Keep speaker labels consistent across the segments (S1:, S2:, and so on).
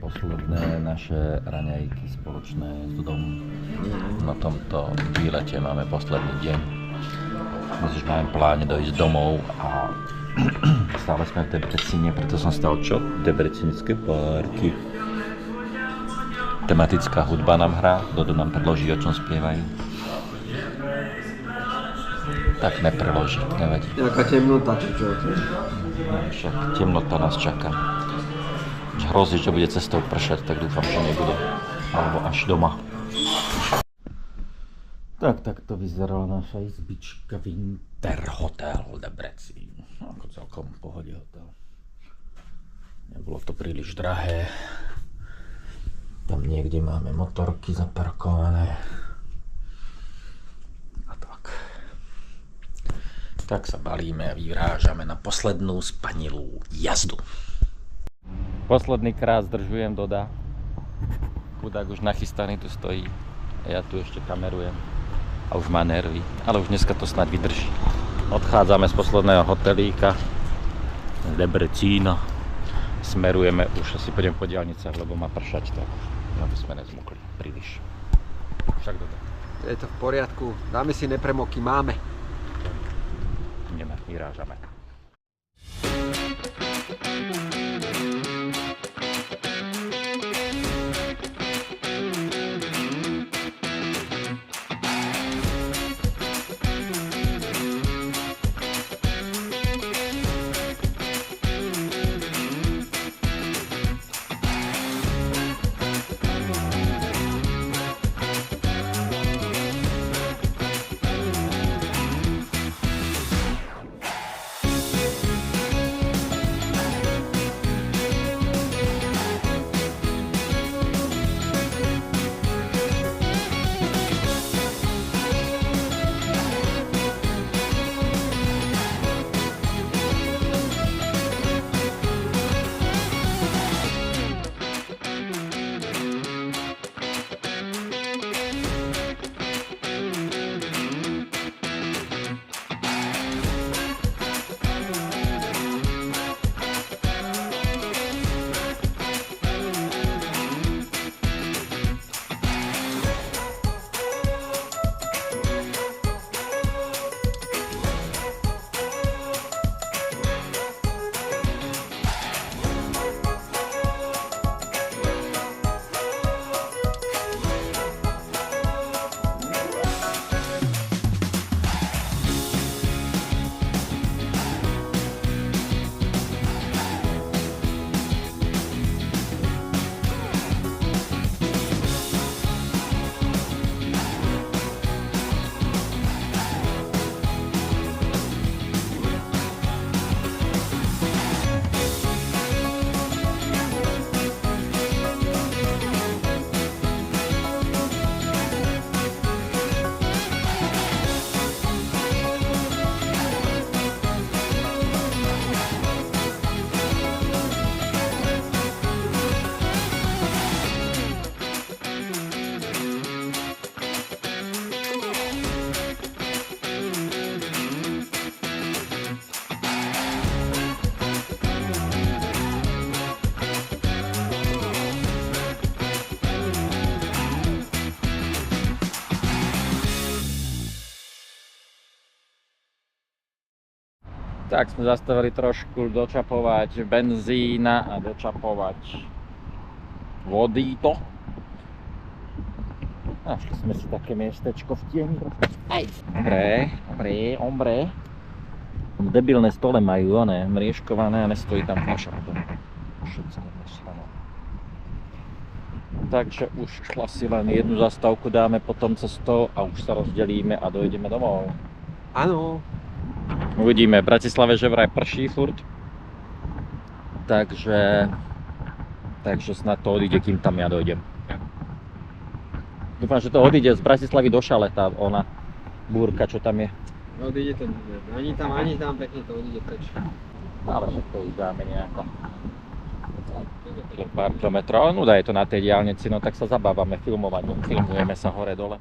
S1: posledné naše raňajky spoločné s Dudom. Na tomto výlete máme posledný deň. Dnes už máme pláne dojsť domov a stále sme v Debrecine, preto som stal čo? Debrecinské parky. Tematická hudba nám hrá, Dodo nám predloží, o čom spievajú. Tak nepreloží, nevadí.
S2: Nejaká temnota, či čo?
S1: Však temnota nás čaká. Hrozí, že bude cestou pršať, tak dúfam, že nebude. Alebo až doma. Tak to vyzerala naša izbička Winter Hotel Debrecen. Ako celkom v pohode hotel. Nebolo to príliš drahé. Tam niekde máme motorky zaparkované. A tak. Tak sa balíme a vyrážame na poslednú spanilú jazdu. Posledný krát zdržujem Doda. Chudák už nachystaný tu stojí. A ja tu ešte kamerujem. A už má nervy. Ale už dneska to snáď vydrží. Odchádzame z posledného hotelíka z Debrecína. Smerujeme, už asi pôjdem po diaľnicách, lebo má pršať, tak aby sme nezmokli príliš. Však Dodo.
S2: Je to v poriadku, dáme si nepremoky, máme.
S1: Ideme, vyrážame. Tak sme zastavili trošku dočapovať benzína a dočapovať vodíto. Našli sme si také miestečko v tieni. Dobre. Debilné stole majú, mriežkované a nestojí tam fľaša. Takže už asi len jednu zastávku dáme potom cestou a už sa rozdelíme a dojdeme domov.
S2: Áno.
S1: Uvidíme, v Bratislave že vraj prší furt, takže snad to odíde, kým tam ja dojdem. Dúfam, že to odíde z Bratislavy do Šale, tá ona búrka, čo tam je.
S2: Odíde to, ani tam, pekne to odíde preč.
S1: Ale však to už dáme nejako. Pár kilometrov, no je to na tej diaľnici, no tak sa zabávame filmovaním, filmujeme sa hore dole.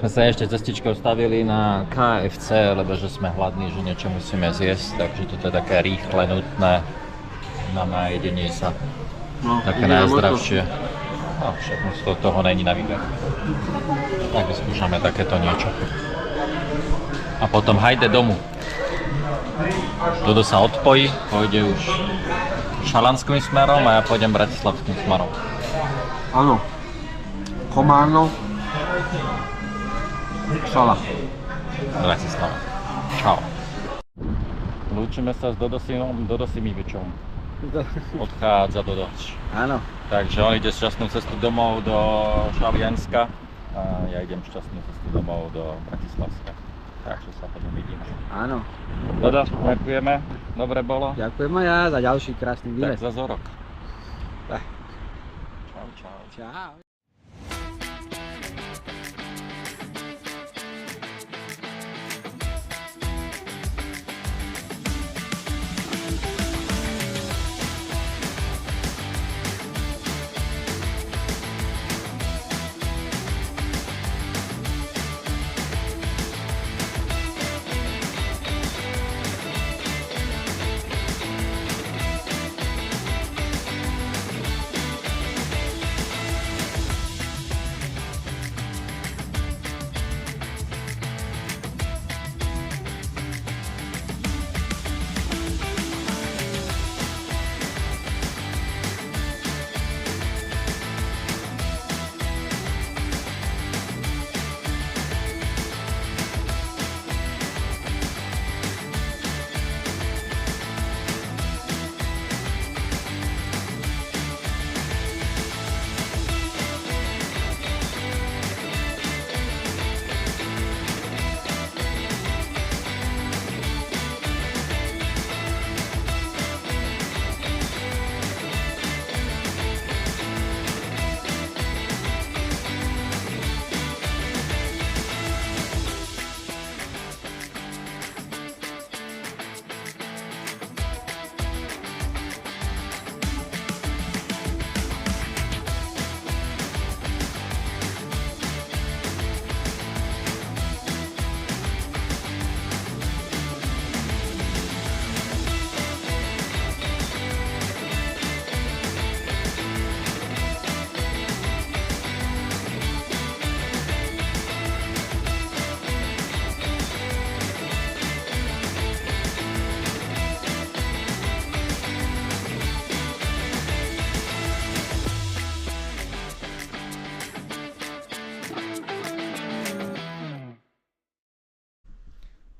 S1: sme sa ešte cestičkou stavili na KFC, lebo že sme hladní, že niečo musíme zjesť, takže toto je také rýchle, nutné na najedenie sa,
S2: No,
S1: také najzdravšie. No, všetko z toho není na výber. Tak vyskúšame takéto niečo. A potom hajde domu. Dodo sa odpojí, pôjde už šalanským smerom a ja pôjdem bratislavským smerom.
S2: Áno. Komárno. Šala.
S1: Bratislava. Čau. Lúčime sa s Dodosimivičom. Odchádza Dodo.
S2: Áno.
S1: Takže on ide šťastnú cestu domov do Šalianska a ja idem šťastnú cestu domov do Bratislavska. Takže sa potom vidíme.
S2: Áno.
S1: Dodo, ďakujeme. Dobre bolo.
S2: Ďakujem aj ja za ďalší krásny výlet.
S1: Tak za zorok.
S2: Tak.
S1: Čau, čau.
S2: Čau.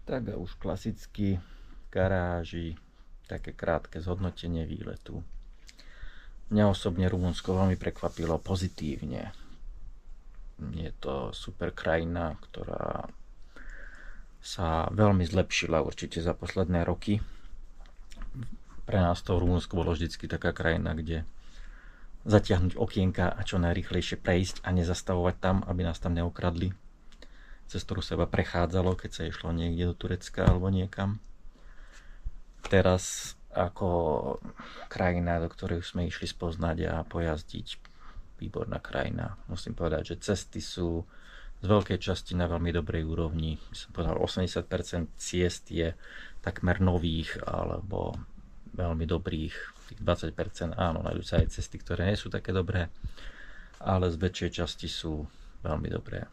S1: Tak a už klasicky v garáži také krátke zhodnotenie výletu. Mňa osobne Rumunsko veľmi prekvapilo pozitívne. Je to super krajina, ktorá sa veľmi zlepšila určite za posledné roky. Pre nás to Rumunsko bolo vždycky taká krajina, kde zatiahnuť okienka a čo najrýchlejšie prejsť a nezastavovať tam, aby nás tam neukradli, cez ktorú sa iba prechádzalo, keď sa išlo niekde do Turecka alebo niekam. Teraz ako krajina, do ktorej sme išli spoznať a pojazdiť, výborná krajina. Musím povedať, že cesty sú z veľkej časti na veľmi dobrej úrovni. Som povedal, 80% ciest je takmer nových alebo veľmi dobrých. Tých 20% áno, nájdú sa aj cesty, ktoré nie sú také dobré, ale z väčšej časti sú veľmi dobré.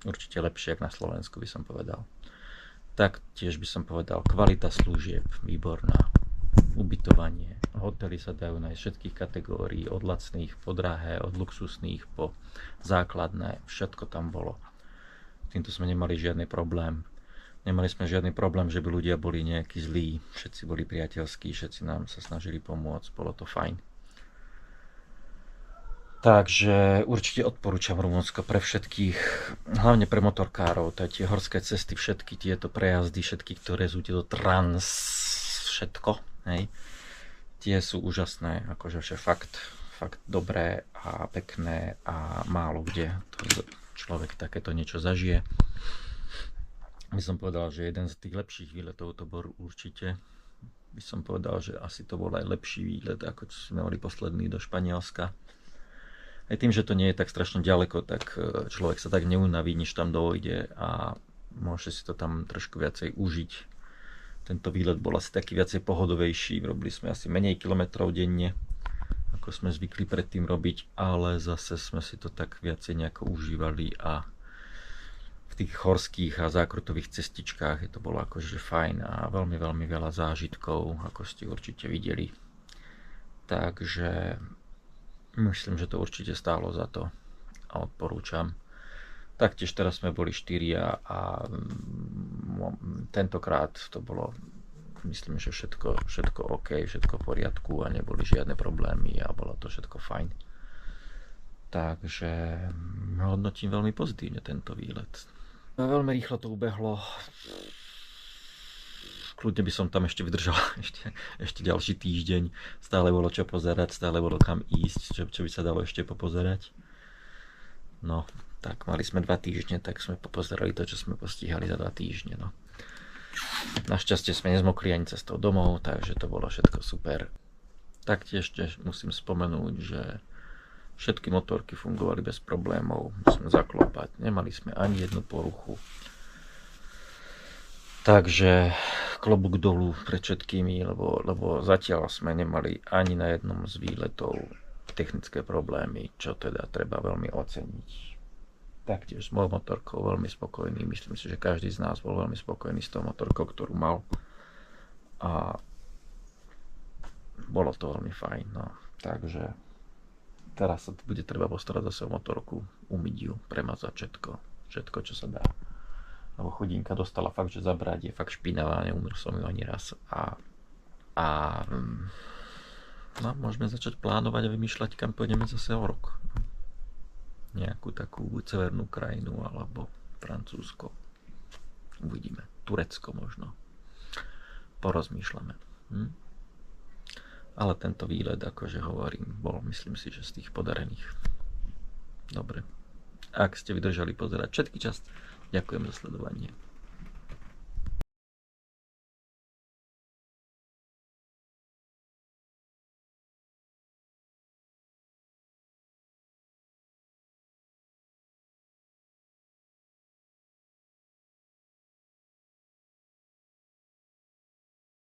S1: Určite lepšie, ako na Slovensku by som povedal. Taktiež by som povedal, kvalita služieb výborná. Ubytovanie, hotely sa dajú nájsť všetkých kategórií, od lacných po drahé, od luxusných po základné, všetko tam bolo. Týmto sme nemali žiadny problém. Nemali sme žiadny problém, že by ľudia boli nejakí zlí, všetci boli priateľskí, všetci nám sa snažili pomôcť, bolo to fajn. Takže určite odporúčam Rumunsko pre všetkých, hlavne pre motorkárov, tie horské cesty, všetky tieto prejazdy, všetky, ktoré sú tieto všetko, hej, tie sú úžasné, akože fakt dobré a pekné a málo kde to človek takéto niečo zažije. By som povedal, že jeden z tých lepších výletov to bol určite. By som povedal, že asi to bol aj lepší výlet, ako sme mali posledný do Španielska. Aj tým, že to nie je tak strašne ďaleko, tak človek sa tak neunaví, než tam dojde a môže si to tam trošku viacej užiť. Tento výlet bol asi taký viacej pohodovejší, robili sme asi menej kilometrov denne, ako sme zvykli predtým robiť, ale zase sme si to tak viacej nejako užívali a v tých horských a zákrutových cestičkách to bolo akože fajn a veľmi, veľmi veľa zážitkov, ako ste určite videli. Takže myslím, že to určite stálo za to a odporúčam. Taktiež teraz sme boli 4 a tentokrát to bolo, myslím, že všetko OK, všetko v poriadku a neboli žiadne problémy a bolo to všetko fajn. Takže hodnotím veľmi pozitívne tento výlet. Veľmi rýchlo to ubehlo. Kľudne by som tam ešte vydržal ešte ďalší týždeň. Stále bolo čo pozerať, stále bolo kam ísť, čo by sa dalo ešte popozerať. No, tak mali sme 2 týždne, tak sme popozerali to, čo sme postihali za 2 týždne. No. Našťastie sme nezmokli ani cestou domov, takže to bolo všetko super. Taktiež musím spomenúť, že všetky motorky fungovali bez problémov. Musím zaklopať, nemali sme ani jednu poruchu. Takže klobúk dolu pred všetkými, lebo zatiaľ sme nemali ani na jednom z výletov technické problémy, čo teda treba veľmi oceniť. Taktiež s mojou motorkou veľmi spokojný. Myslím si, že každý z nás bol veľmi spokojný s tou motorkou, ktorú mal. A bolo to veľmi fajn. No. Takže teraz sa bude treba postarať zase o motorku, umyť ju, premazať všetko, čo sa dá. Lebo chudinka dostala fakt, že zabrať, je fakt špinavá, neumrel som ju ani raz. No, môžeme začať plánovať a vymýšľať, kam pôjdeme zase o rok. Nejakú takú severnú krajinu, alebo Francúzsko. Uvidíme. Turecko možno. Porozmýšľame. Ale tento výlet, akože hovorím, bol, myslím si, že z tých podarených. Dobre. Ak ste vydržali pozerať všetky časť, ďakujem za sledovanie.